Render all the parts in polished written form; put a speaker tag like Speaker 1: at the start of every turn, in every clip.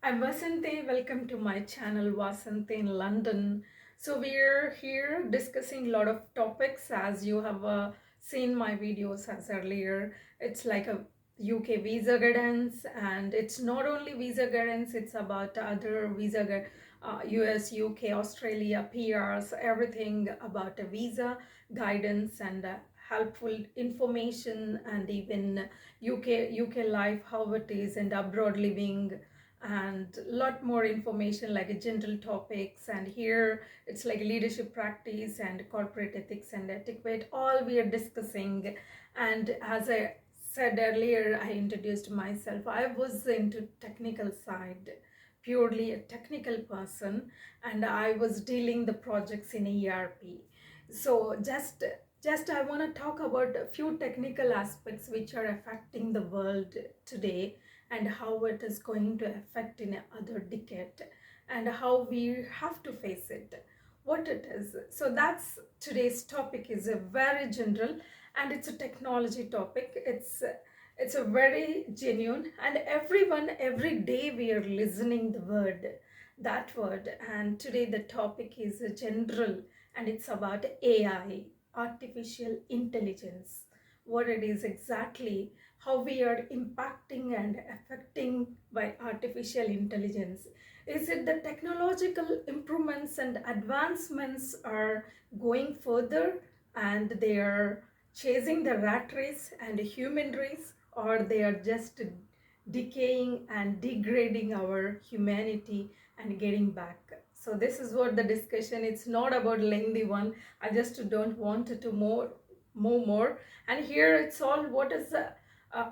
Speaker 1: I'm Vasanthi. Welcome to my channel Vasanthi in London. So we're here discussing a lot of topics as you have seen my videos as earlier. It's like a UK visa guidance, and it's not only visa guidance, it's about other US, UK, Australia, PRs, everything about a visa guidance and helpful information, and even UK life, how it is, and abroad living, and a lot more information like general topics. And here it's like leadership practice and corporate ethics and etiquette, all we are discussing. And as I said earlier, I introduced myself. I was into technical side, purely a technical person, and I was dealing the projects in ERP. So just I want to talk about a few technical aspects which are affecting the world today, and how it is going to affect in another decade, and how we have to face it, what it is. So that's today's topic, is a very general, and it's a technology topic. It's a very genuine, and everyone every day we are listening the word, that word. And today the topic is a general, and it's about AI, artificial intelligence, what it is exactly, how we are impacting and affecting by artificial intelligence. Is it the technological improvements and advancements are going further, and they are chasing the rat race and human race, or they are just decaying and degrading our humanity and getting back? So this is what the discussion, it's not about lengthy one. I just don't want to more. And here it's all, what is the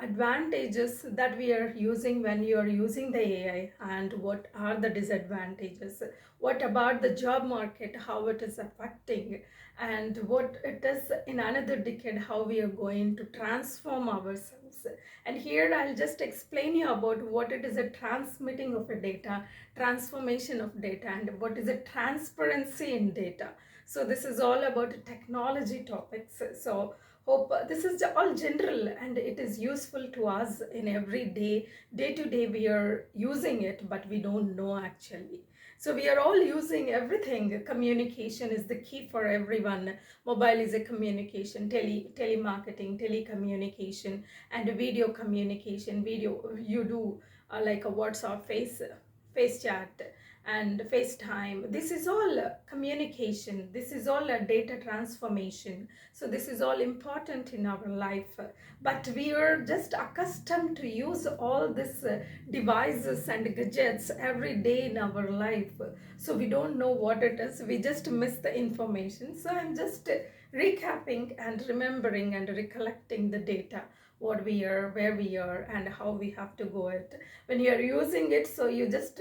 Speaker 1: advantages that we are using when you are using the AI, and what are the disadvantages, what about the job market, how it is affecting, and what it is in another decade, how we are going to transform ourselves. And here I'll just explain you about what it is, a transmitting of a data, transformation of data, and what is a transparency in data. So this is all about technology topics. So hope this is all general, and it is useful to us in every day to day we are using it, but we don't know actually. So we are all using everything. Communication is the key for everyone. Mobile is a communication, telemarketing, telecommunication, and video communication. Video you do like a WhatsApp, face chat, and FaceTime. This is all communication. This is all a data transformation. So this is all important in our life. But we are just accustomed to use all these devices and gadgets every day in our life. So we don't know what it is. We just miss the information. So I'm just recapping and remembering and recollecting the data, what we are, where we are, and how we have to go it when you are using it. So you just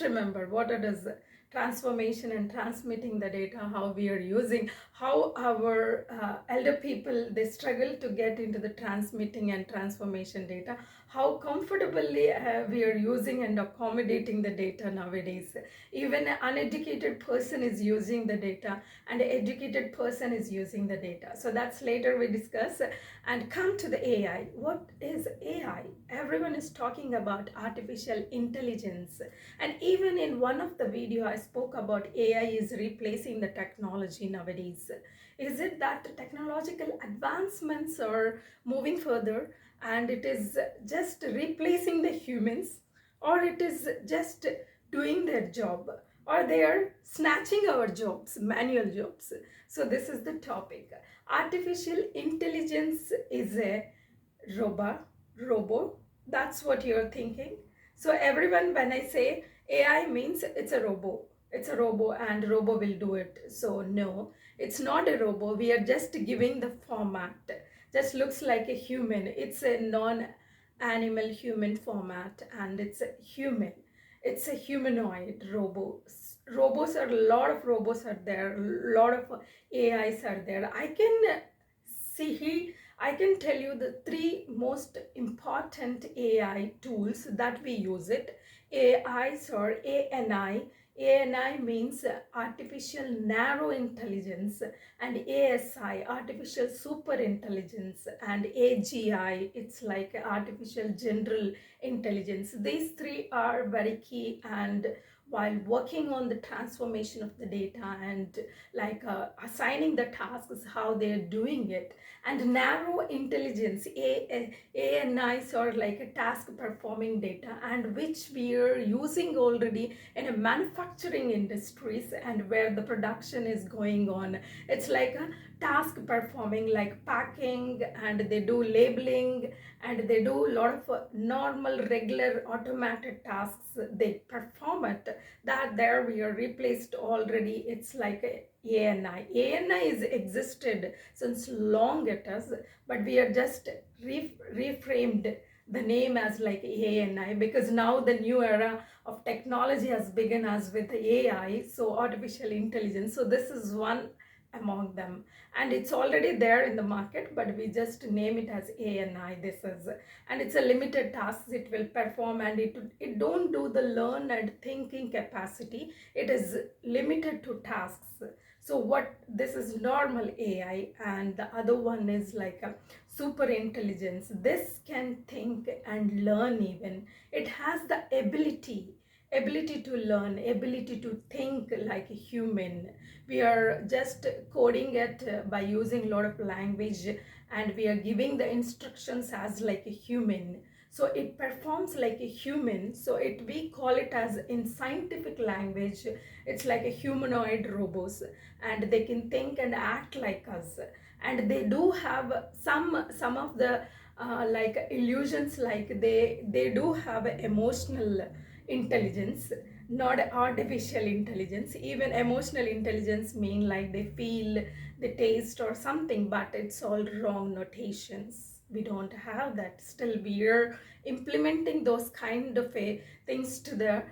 Speaker 1: remember what it is, transformation and transmitting the data, how we are using, how our elder people, they struggle to get into the transmitting and transformation data, how comfortably we are using and accommodating the data nowadays. Even an uneducated person is using the data, and an educated person is using the data. So that's later we discuss. And come to the AI. What is AI? Everyone is talking about artificial intelligence, and even in one of the video I spoke about AI is replacing the technology nowadays. Is it that technological advancements are moving further, and it is just replacing the humans, or it is just doing their job, or they are snatching our jobs, manual jobs? So this is the topic. Artificial intelligence is a robo. That's what you're thinking. So everyone, when I say AI means it's a robo. It's a robo, and robo will do it. So no, it's not a robo. We are just giving the format. Just looks like a human. It's a non-animal human format, and it's a human. It's a humanoid robo. Robos are, a lot of robos are there. A lot of AIs are there. I can tell you the three most important AI tools that we use it. AIs or ANI, ANI means artificial narrow intelligence, and ASI, artificial super intelligence, and AGI, it's like artificial general intelligence. These three are very key, and while working on the transformation of the data and like assigning the tasks, how they're doing it. And narrow intelligence, ANIs are like a task performing data, and which we are using already in a manufacturing industries and where the production is going on. It's like a task performing, like packing, and they do labeling, and they do a lot of normal regular automated tasks they perform it. That there we are replaced already. It's like a ANI is existed since long it is, but we are just reframed the name as like ANI, because now the new era of technology has begun as with AI, so artificial intelligence. So this is one among them, and it's already there in the market, but we just name it as ANI. This is, and it's a limited tasks it will perform, and it don't do the learn and thinking capacity. It is limited to tasks. So what, this is normal AI, and the other one is like a super intelligence. This can think and learn. Even it has the ability to learn, ability to think like a human. We are just coding it by using a lot of language, and we are giving the instructions as like a human, so it performs like a human. So it, we call it as, in scientific language, it's like a humanoid robots, and they can think and act like us, and they do have some of the like illusions, like they do have emotional intelligence, not artificial intelligence. Even emotional intelligence mean like they feel, they taste or something, but it's all wrong notations. We don't have that. Still we're implementing those kind of a things to the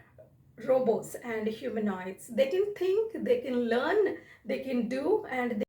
Speaker 1: robots and humanoids. They can think, they can learn, they can do, and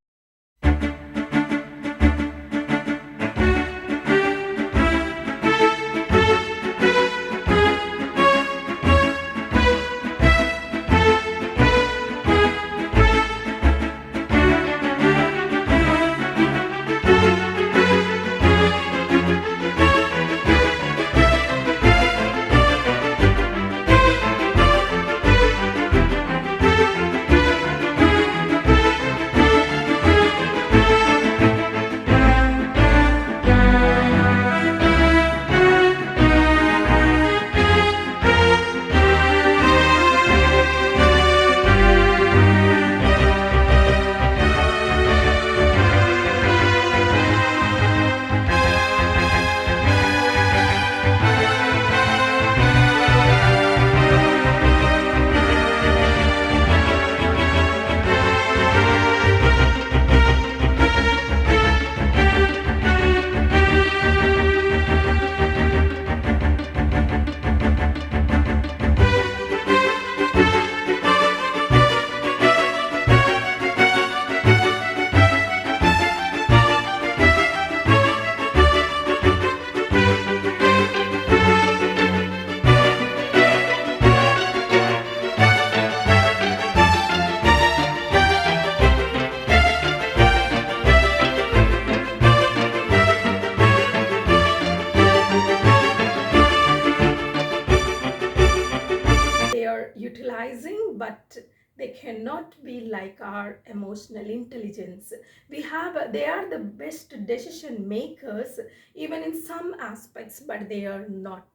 Speaker 1: utilizing, but they cannot be like our emotional intelligence. We have, they are the best decision makers even in some aspects, but they are not.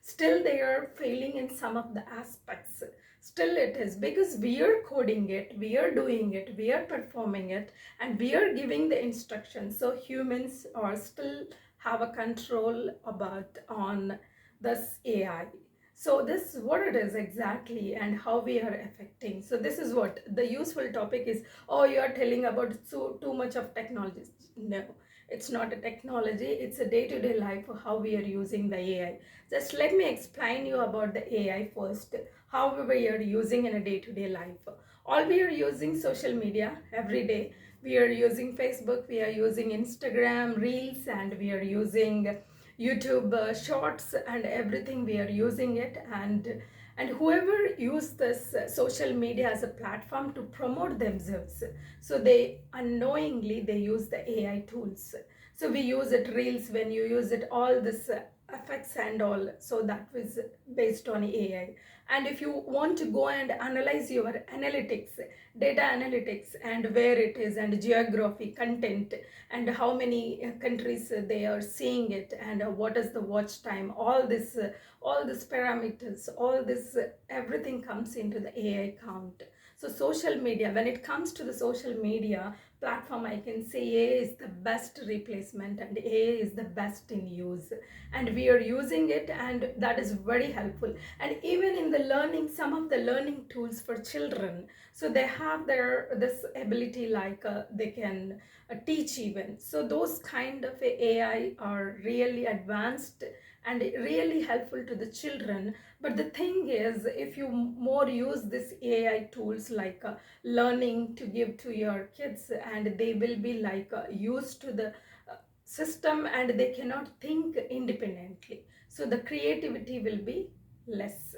Speaker 1: Still they are failing in some of the aspects. Still it is because we are coding it, we are doing it, we are performing it, and we are giving the instructions. So humans are still have a control about on this AI. So this is what it is exactly, and how we are affecting. So this is what the useful topic is. Oh, you are telling about so too much of technology. No, it's not a technology. It's a day-to-day life, how we are using the AI. Just let me explain you about the AI first. How we are using in a day-to-day life. All we are using social media every day. We are using Facebook. We are using Instagram Reels, and we are using YouTube shorts and everything, we are using it. And whoever use this social media as a platform to promote themselves, so they unknowingly they use the AI tools. So we use it reels, when you use it, all this effects and all, so that was based on AI. And if you want to go and analyze your analytics, data analytics, and where it is, and geography, content, and how many countries they are seeing it, and what is the watch time, all this parameters, all this everything comes into the AI count. So social media, when it comes to the social media platform, I can say AI is the best replacement, and AI is the best in use, and we are using it, and that is very helpful. And even in the learning, some of the learning tools for children, so they have their this ability, like they can teach even. So those kind of AI are really advanced and really helpful to the children. But the thing is, if you more use this AI tools, like learning to give to your kids, and they will be like used to the system, and they cannot think independently, so the creativity will be less.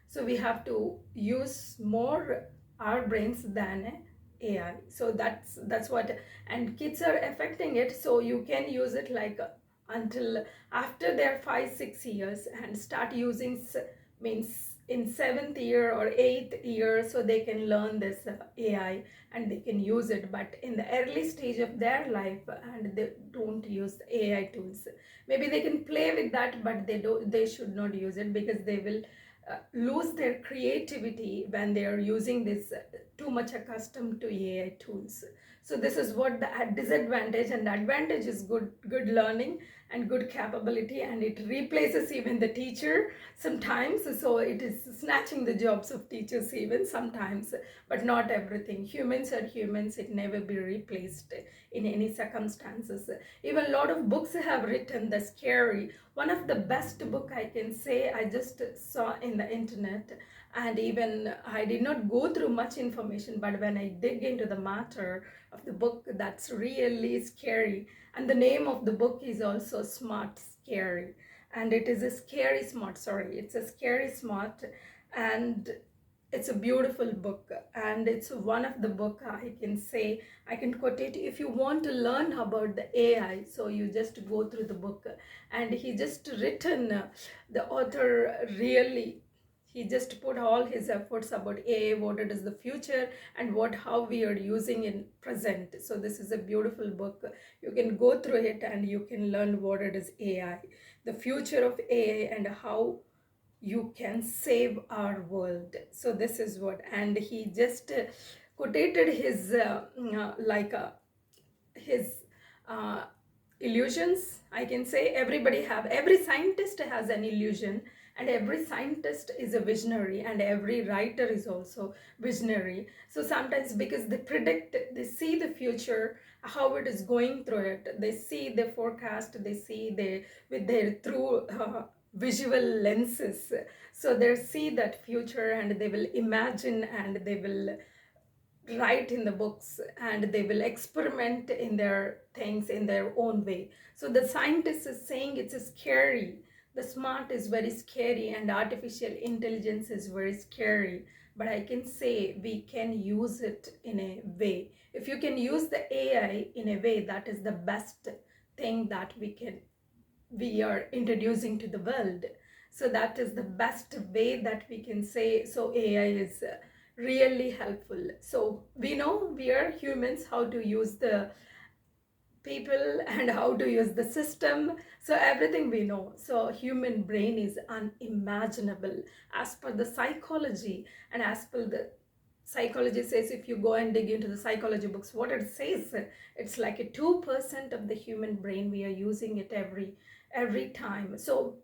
Speaker 1: So we have to use more our brains than AI. So that's what, and kids are affecting it. So you can use it like until after they're 5 6 years, and start using means in 7th year or 8th year, so they can learn this AI, and they can use it. But in the early stage of their life, and they don't use the AI tools, maybe they can play with that, but they should not use it, because they will lose their creativity when they are using this too much accustomed to AI tools. So this is what the disadvantage, and the advantage is good learning and good capability, and it replaces even the teacher sometimes. So it is snatching the jobs of teachers even sometimes, but not everything. Humans are humans, it never be replaced in any circumstances. Even a lot of books have written the scary. One of the best book I can say, I just saw in the internet, and even I did not go through much information, but when I dig into the matter of the book, that's really scary. And the name of the book is also Smart Scary, and it is a scary smart, sorry, it's a scary smart. And it's a beautiful book, and it's one of the book I can say, I can quote it. If you want to learn about the AI, so you just go through the book. And he just written, the author really, he just put all his efforts about AI, what it is the future, and how we are using in present. So this is a beautiful book. You can go through it, and you can learn what it is AI, the future of AI, and how you can save our world. So this is what, and he just quotated his his uh, illusions, I can say. Every scientist has an illusion, and every scientist is a visionary, and every writer is also visionary. So sometimes, because they predict, they see the future, how it is going through it, they see the forecast, they see they with their through visual lenses. So they see that future, and they will imagine, and they will write in the books, and they will experiment in their things in their own way. So the scientist is saying it's scary, the smart is very scary, and artificial intelligence is very scary. But I can say we can use it in a way. If you can use the AI in a way, that is the best thing that we are introducing to the world. So that is the best way that we can say. So AI is really helpful. So we know, we are humans, how to use the people and how to use the system. So everything we know. So human brain is unimaginable as per the psychology, and as per the psychology says, if you go and dig into the psychology books, what it says, it's like a 2% of the human brain, we are using it every time. So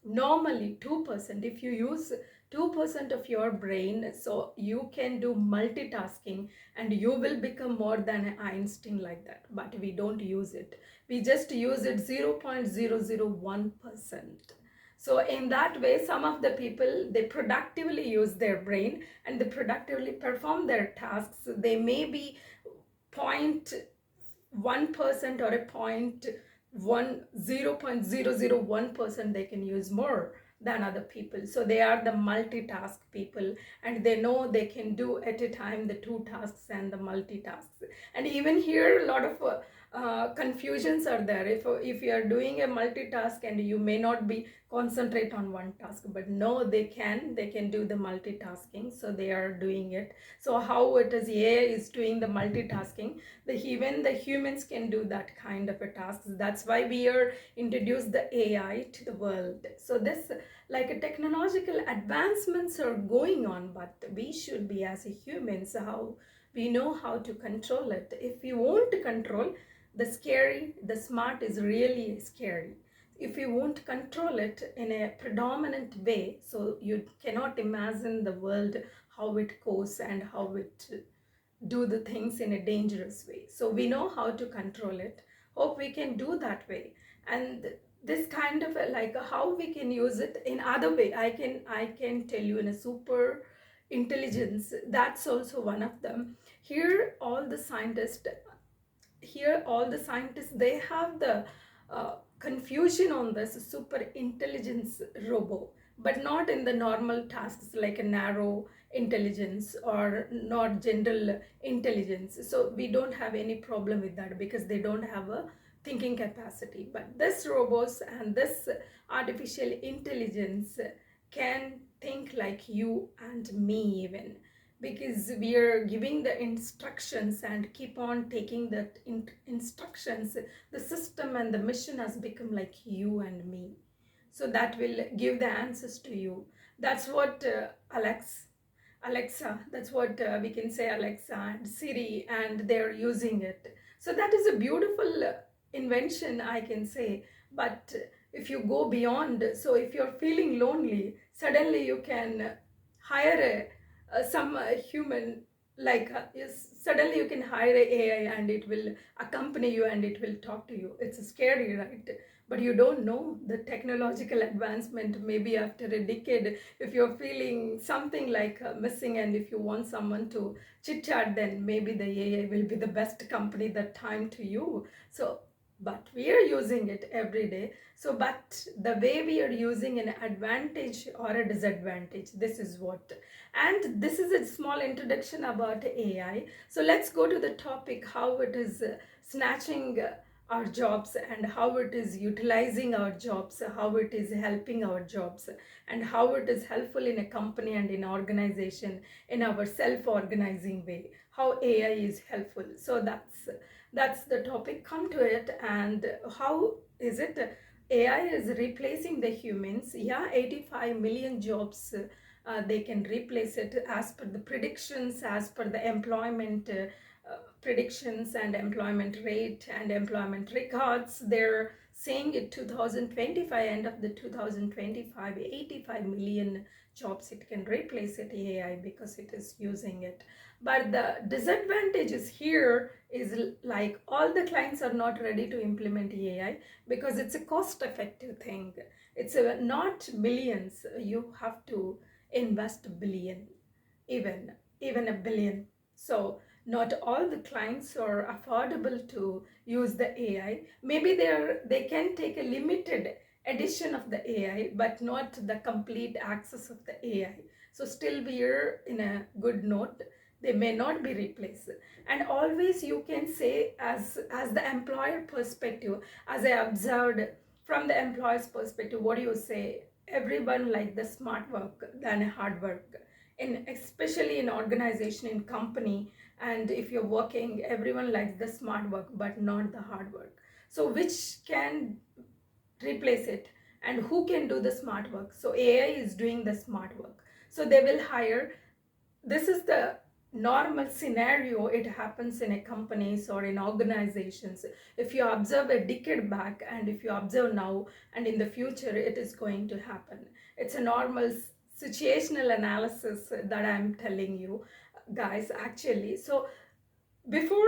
Speaker 1: normally 2%, if you use 2% of your brain, so you can do multitasking, and you will become more than an Einstein like that. But we don't use it, we just use it 0.001%. So in that way, some of the people, they productively use their brain, and they productively perform their tasks. They may be 0.1% or a 0.001% they can use more than other people. So they are the multitask people, and they know they can do at a time the two tasks and the multitasks. And even here a lot of confusions are there. If you are doing a multitask and you may not be concentrate on one task, but no, they can do the multitasking, so they are doing it. So how it is AI is doing the multitasking, even the humans can do that kind of a task. That's why we are introduced the AI to the world. So this, like, a technological advancements are going on, but we should be, as a humans, how we know how to control it. If you want to control the smart is really scary. If you won't control it in a predominant way, so you cannot imagine the world, how it goes and how it do the things in a dangerous way. So we know how to control it. Hope we can do that way. And this kind of like how we can use it in other way, I can tell you in a super intelligence, that's also one of them. Here all the scientists they have the confusion on this super intelligence robo, but not in the normal tasks like a narrow intelligence or not general intelligence. So we don't have any problem with that because they don't have a thinking capacity. But this robots and this artificial intelligence can think like you and me even, because we are giving the instructions and keep on taking that instructions. The system and the mission has become like you and me, so that will give the answers to you. That's what Alexa, that's what we can say, Alexa and Siri, and they're using it. So that is a beautiful invention, I can say. But if you go beyond, so if you're feeling lonely, suddenly you can hire some human, like yes, suddenly you can hire a AI and it will accompany you and it will talk to you. It's scary, right? But you don't know the technological advancement. Maybe after a decade, if you're feeling something like missing and if you want someone to chit chat, then maybe the AI will be the best company that time to you. So but we are using it every day. So but the way we are using an advantage or a disadvantage, this is what. And this is a small introduction about AI. So let's go to the topic, how it is snatching our jobs and how it is utilizing our jobs, how it is helping our jobs, and how it is helpful in a company and in organization in our self-organizing way, how AI is helpful. So that's the topic. Come to it. And how is it AI is replacing the humans? Yeah, 85 million jobs they can replace it as per the predictions, as per the employment predictions and employment rate and employment records. They're saying it 2025, end of the 2025, 85 million jobs it can replace it AI because it is using it. But the disadvantages here is like all the clients are not ready to implement AI because it's a cost effective thing. It's not millions. You have to invest a billion, even a billion. So not all the clients are affordable to use the AI. Maybe they can take a limited edition of the AI, but not the complete access of the AI. So still we're in a good note. They may not be replaced. And always you can say, as the employer perspective, as I observed from the employer's perspective, what do you say? Everyone like the smart work than a hard work, in especially in organization, in company. And if you're working, everyone likes the smart work but not the hard work. So which can replace it, and who can do the smart work? So AI is doing the smart work, so they will hire. This is the normal scenario. It happens in a companies or in organizations. If you observe a decade back and if you observe now and in the future, it is going to happen. It's a normal situational analysis that I'm telling you guys, actually. So before,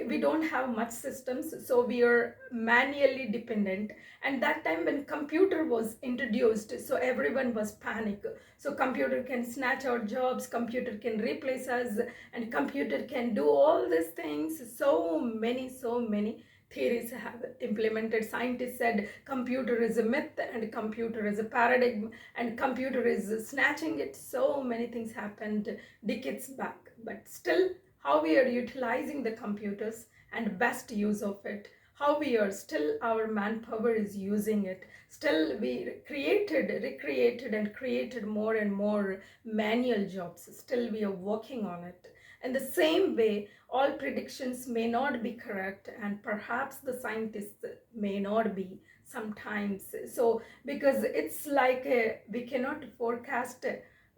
Speaker 1: we don't have much systems, so we are manually dependent. And that time when computer was introduced, so everyone was panic. So computer can snatch our jobs, computer can replace us, and computer can do all these things. So many theories have implemented. Scientists said computer is a myth and computer is a paradigm and computer is snatching it. So many things happened decades back, but still how we are utilizing the computers and best use of it, how we are still our manpower is using it, still we recreated and created more and more manual jobs, still we are working on it. In the same way, all predictions may not be correct and perhaps the scientists may not be sometimes. So because it's like we cannot forecast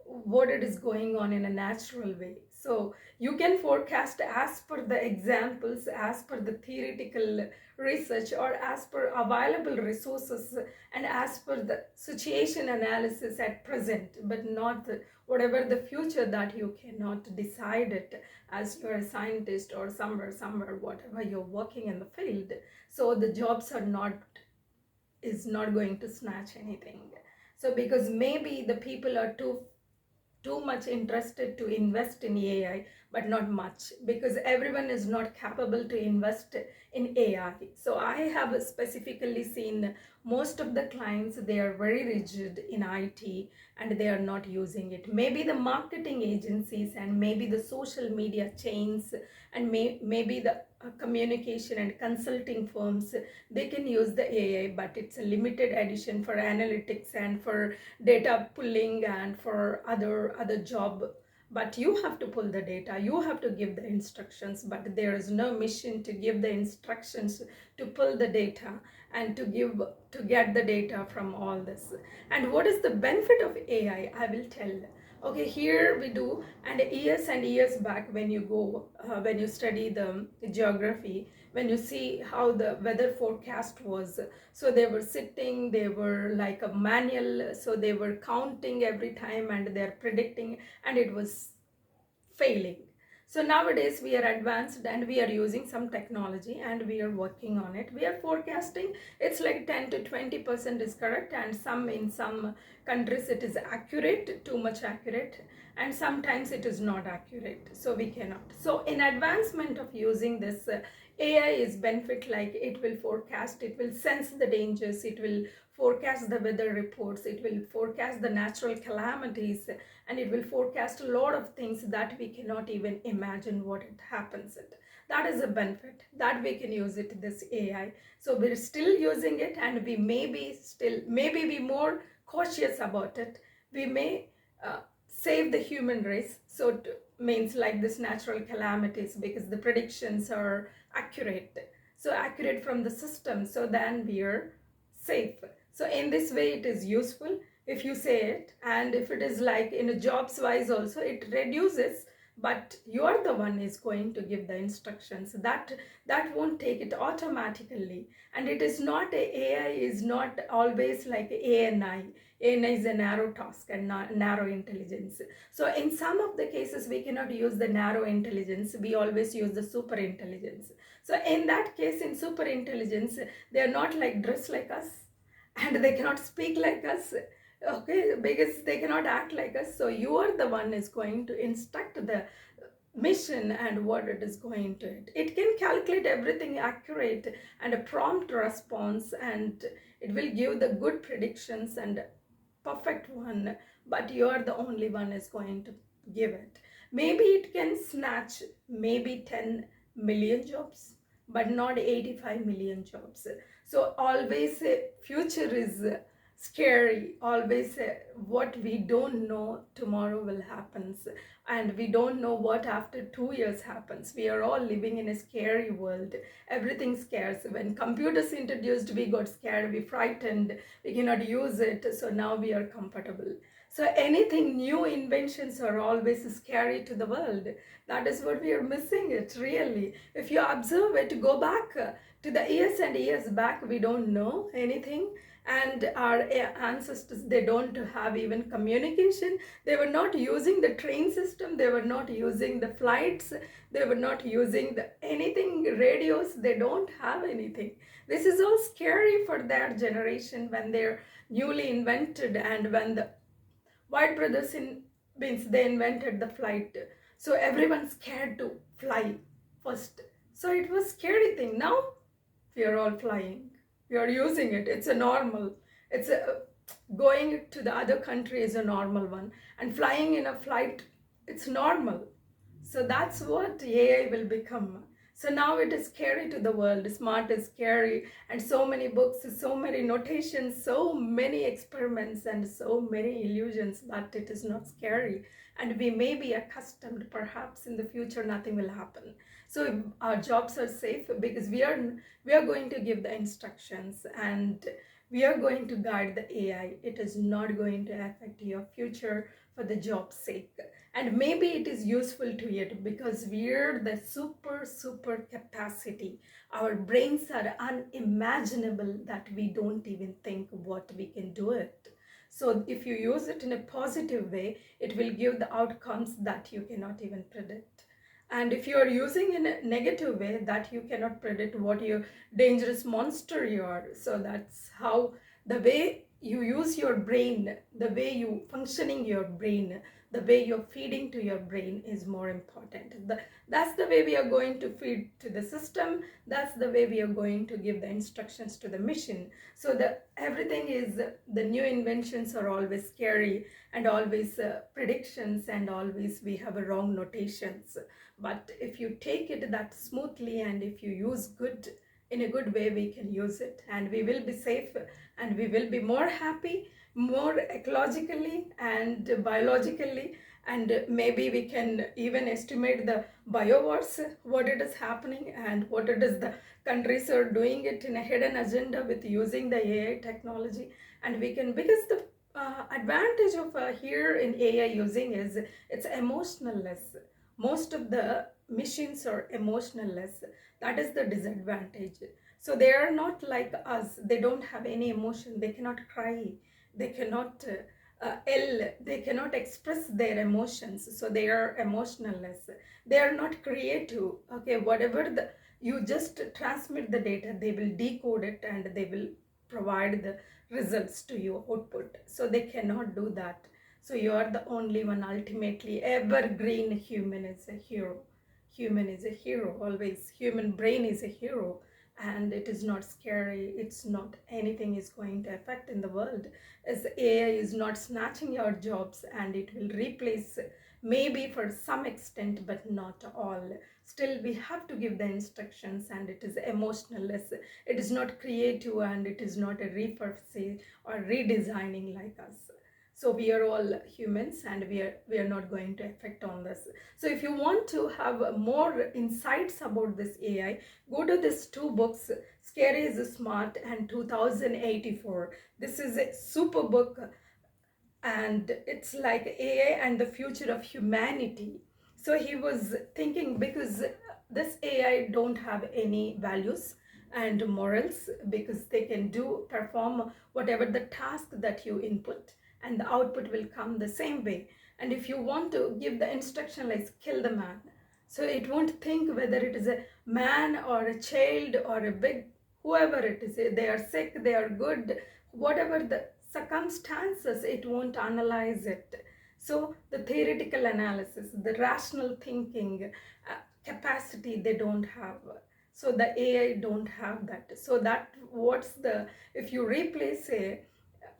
Speaker 1: what it is going on in a natural way. So you can forecast as per the examples, as per the theoretical research, or as per available resources and as per the situation analysis at present, but not whatever the future that you cannot decide it as you're a scientist or somewhere whatever you're working in the field. So the jobs are not is not going to snatch anything. So because maybe the people are too much interested to invest in AI, but not much because everyone is not capable to invest in AI. So I have specifically seen most of the clients, they are very rigid in IT and they are not using it. Maybe the marketing agencies and maybe the social media chains and maybe the communication and consulting firms, they can use the AI, but it's a limited edition for analytics and for data pulling and for other job. But you have to pull the data, you have to give the instructions, but there is no mission to give the instructions to pull the data and to get the data from all this. And what is the benefit of AI? I will tell. Okay, here we do. And years back, when you go when you study the geography, when you see how the weather forecast was, so they were sitting, they were like a manual, so they were counting every time and they're predicting, and it was failing. So nowadays we are advanced and we are using some technology and we are working on it. We are forecasting, it's like 10 to 20% is correct, and in some countries it is accurate, too much accurate, and sometimes it is not accurate, so we cannot. So in advancement of using this AI is benefit, like it will forecast, it will sense the dangers, it will forecast the weather reports, it will forecast the natural calamities, and it will forecast a lot of things that we cannot even imagine what it happens it. That is a benefit that we can use it, this AI. So we're still using it, and we may be more cautious about it. We may save the human race, so it means like this natural calamities, because the predictions are accurate, so accurate from the system, so then we are safe. So in this way it is useful if you say it. And if it is like in a jobs wise also, it reduces, but you are the one is going to give the instructions, that won't take it automatically. And it is not AI is not always like ANI is a narrow task and not narrow intelligence. So in some of the cases we cannot use the narrow intelligence, we always use the super intelligence. So in that case, in super intelligence, they are not like dressed like us and they cannot speak like us, okay, because they cannot act like us. So you are the one is going to instruct the mission and what it is going to it can calculate everything accurate and a prompt response, and it will give the good predictions and perfect one, but you are the only one is going to give it. Maybe it can snatch maybe 10 million jobs, but not 85 million jobs. So always future is scary, always what we don't know tomorrow will happen, and we don't know what after 2 years happens. We are all living in a scary world, everything scares. When computers introduced, we got scared, we frightened, we cannot use it, so now we are comfortable. So anything new inventions are always scary to the world. That is what we are missing it, really. If you observe it, go back to the years and years back, we don't know anything, and our ancestors, they don't have even communication. They were not using the train system, they were not using the flights, they were not using the anything, radios, they don't have anything. This is all scary for their generation when they're newly invented, and when the White brothers in means they invented the flight, so everyone's scared to fly first. So it was scary thing. Now We are all flying. We are using it. It's a normal. It's a going to the other country is a normal one, and flying in a flight, it's normal. So that's what AI will become. So now it is scary to the world. Smart is scary, and so many books, so many notations, so many experiments, and so many illusions, but it is not scary. And we may be accustomed, perhaps in the future, nothing will happen. So our jobs are safe because we are going to give the instructions, and we are going to guide the AI. It is not going to affect your future for the job's sake. And maybe it is useful to it because we're the super capacity. Our brains are unimaginable that we don't even think what we can do it. So if you use it in a positive way, it will give the outcomes that you cannot even predict. And if you are using in a negative way, that you cannot predict what your dangerous monster you are. So that's how the way you use your brain, the way you functioning your brain, the way you're feeding to your brain is more important. That's the way we are going to feed to the system. That's the way we are going to give the instructions to the machine. So everything is, the new inventions are always scary, and always predictions, and always we have a wrong notations. But if you take it that smoothly, and if you use good in a good way, we can use it, and we will be safe, and we will be more happy, more ecologically and biologically. And maybe we can even estimate the biowars, what it is happening, and what it is the countries are doing it in a hidden agenda with using the AI technology. And we can, because the advantage of here in AI using is it's emotionless. Most of the machines are emotionless. That is the disadvantage. So they are not like us. They don't have any emotion. They cannot cry. They cannot yell. They cannot express their emotions. So they are emotionless. They are not creative. Okay, whatever you just transmit the data, they will decode it, and they will provide the results to your output. So they cannot do that. So you are the only one. Ultimately, evergreen human is a hero. Human is a hero, always. Human brain is a hero, and it is not scary. It's not anything is going to affect in the world. As AI is not snatching your jobs, and it will replace maybe for some extent, but not all. Still, we have to give the instructions, and it is emotionless. It is not creative, and it is not a repurposing or redesigning like us. So we are all humans, and we are not going to affect on this. So if you want to have more insights about this AI, go to these two books, Scary is Smart and 2084. This is a super book, and it's like AI and the future of humanity. So he was thinking, because this AI don't have any values and morals, because they can perform whatever the task that you input, and the output will come the same way. And if you want to give the instruction like kill the man, so it won't think whether it is a man or a child or a big, whoever it is, they are sick, they are good, whatever the circumstances, it won't analyze it. So the theoretical analysis, the rational thinking capacity, they don't have. So the AI don't have that. So that what's the, if you replace a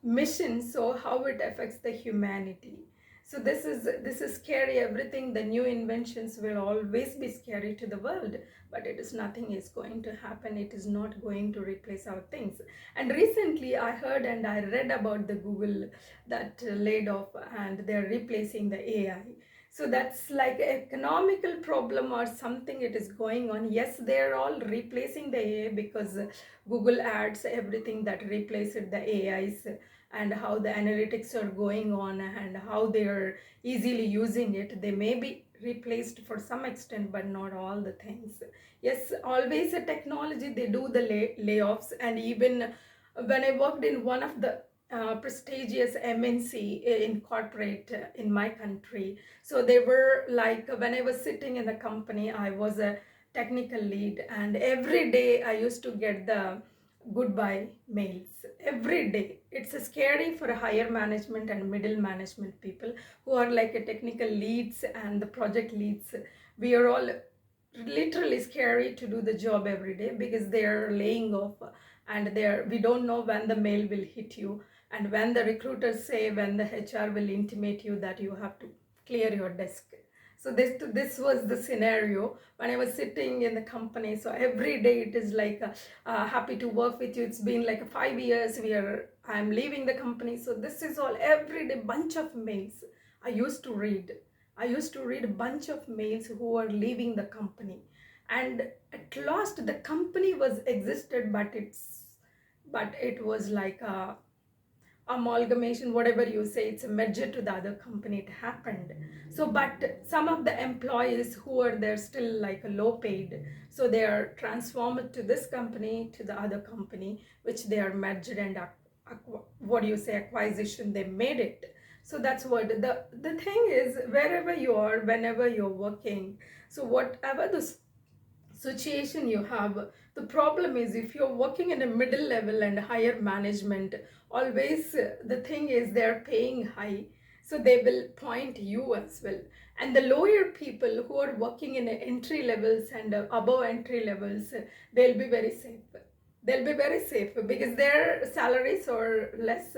Speaker 1: mission, so how it affects the humanity. So this is scary. Everything, the new inventions will always be scary to the world, but it is nothing is going to happen. It is not going to replace our things. And recently I heard and I read about the Google that laid off, and they're replacing the AI. So that's like economical problem or something, it is going on. Yes, they're all replacing the AI because Google ads, everything that replaced the AIs, and how the analytics are going on, and how they are easily using it. They may be replaced for some extent, but not all the things. Yes, always a technology, they do the layoffs. And even when I worked in one of the prestigious MNC in corporate in my country, so they were like, when I was sitting in the company, I was a technical lead, and every day I used to get the goodbye mails every day. It's scary for a higher management and middle management people who are like a technical leads and the project leads. We are all literally scary to do the job every day because they are laying off, and we don't know when the mail will hit you, and when the recruiters say, when the HR will intimate you that you have to clear your desk. So this was the scenario when I was sitting in the company. So every day it is like happy to work with you. It's been like 5 years I'm leaving the company. So this is all every day bunch of mails I used to read. I used to read a bunch of mails who are leaving the company, and at last the company was existed, but it was like a amalgamation, whatever you say, it's a merger to the other company. It happened. So but some of the employees who are there still like a low paid, so they are transformed to this company, to the other company, which they are merged, and what do you say, acquisition, they made it. So that's what the thing is, wherever you are, whenever you're working, so whatever the situation you have, the problem is if you're working in a middle level and higher management, always the thing is they're paying high, so they will point you as well. And the lower people who are working in entry levels and above entry levels, they'll be very safe. They'll be very safe because their salaries are less,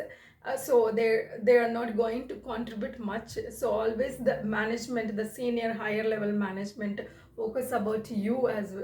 Speaker 1: so they are not going to contribute much. So always the management, the senior higher level management, focus about you as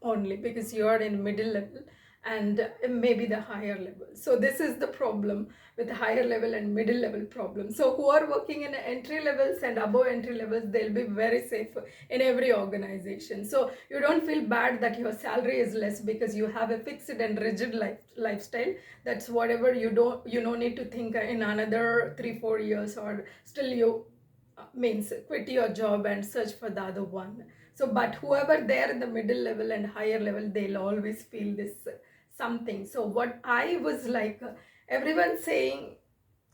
Speaker 1: only because you are in middle level and maybe the higher level. So this is the problem with higher level and middle level problem. So who are working in entry levels and above entry levels, they'll be very safe in every organization. So you don't feel bad that your salary is less because you have a fixed and rigid lifestyle. That's whatever you don't need to think in another 3-4 years, or still you means quit your job and search for the other one. So but whoever there in the middle level and higher level, they'll always feel this something. So what I was like, everyone saying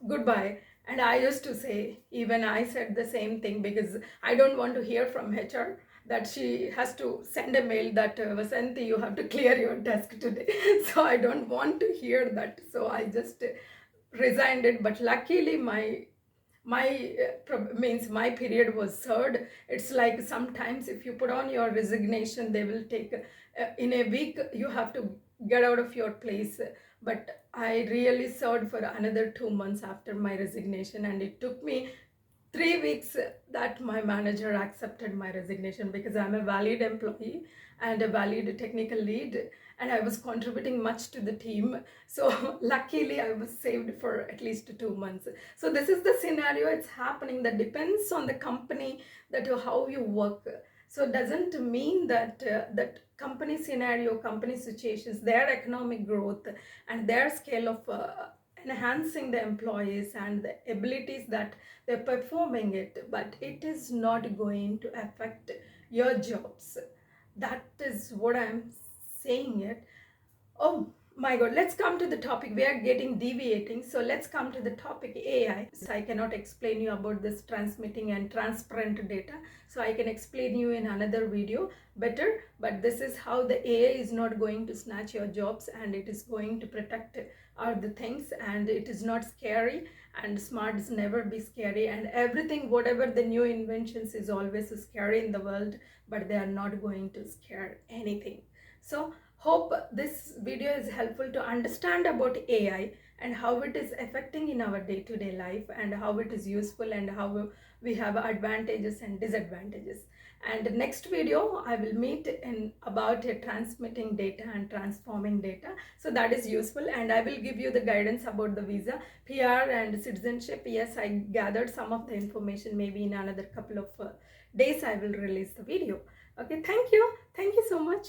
Speaker 1: goodbye, and I used to say, even I said the same thing because I don't want to hear from HR that she has to send a mail that Vasanthi, you have to clear your desk today. So I don't want to hear that, so I just resigned it. But luckily means my period was served. It's like sometimes if you put on your resignation, they will take in a week you have to get out of your place. But I really served for another 2 months after my resignation, and it took me 3 weeks that my manager accepted my resignation because I'm a valid employee and a valid technical lead, and I was contributing much to the team. So luckily I was saved for at least 2 months. So this is the scenario. It's happening. That depends on the company, that how you work. So it doesn't mean that that company scenario, company situations, their economic growth and their scale of enhancing the employees and the abilities that they're performing it, but it is not going to affect your jobs. That is what I'm saying it. Oh my god, let's come to the topic. We are getting deviating, so let's come to the topic AI. So I cannot explain you about this transmitting and transparent data, so I can explain you in another video better. But this is how the AI is not going to snatch your jobs, and it is going to protect all the things, and it is not scary, and smart is never be scary, and everything, whatever the new inventions is always scary in the world, but they are not going to scare anything. So hope this video is helpful to understand about AI and how it is affecting in our day-to-day life, and how it is useful, and how we have advantages and disadvantages. And next video I will meet in about transmitting data and transforming data, so that is useful. And I will give you the guidance about the visa, PR and citizenship. Yes, I gathered some of the information. Maybe in another couple of days I will release the video. Okay, thank you so much.